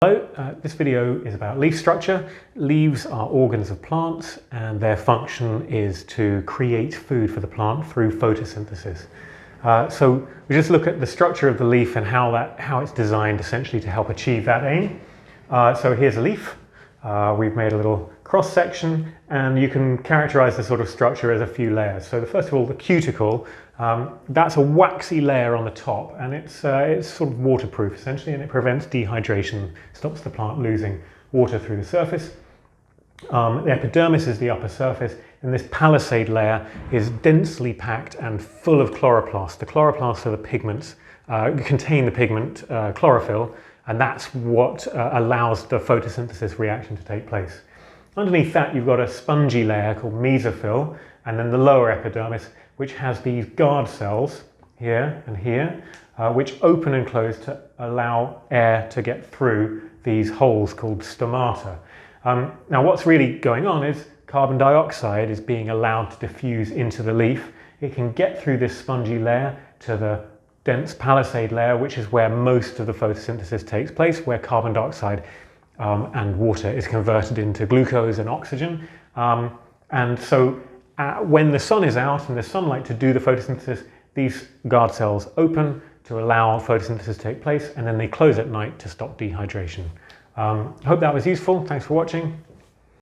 Hello, this video is about leaf structure. Leaves are organs of plants and their function is to create food for the plant through photosynthesis. So we just look at the structure of the leaf and how it's designed essentially to help achieve that aim. So here's a leaf. We've made a little cross section and you can characterize the sort of structure as a few layers. So first of all, the cuticle, that's a waxy layer on the top and it's sort of waterproof essentially, and it prevents dehydration, stops the plant losing water through the surface. The epidermis is the upper surface, and this palisade layer is densely packed and full of chloroplasts. The chloroplasts are the pigments, contain the pigment chlorophyll, and that's what allows the photosynthesis reaction to take place. Underneath that you've got a spongy layer called mesophyll, and then the lower epidermis, which has these guard cells here and here, which open and close to allow air to get through these holes called stomata. Now what's really going on is carbon dioxide is being allowed to diffuse into the leaf. It can get through this spongy layer to the dense palisade layer, which is where most of the photosynthesis takes place, where carbon dioxide and water is converted into glucose and oxygen. And so when the sun is out and there's sunlight to do the photosynthesis, these guard cells open to allow photosynthesis to take place, and then they close at night to stop dehydration. I hope that was useful. Thanks for watching.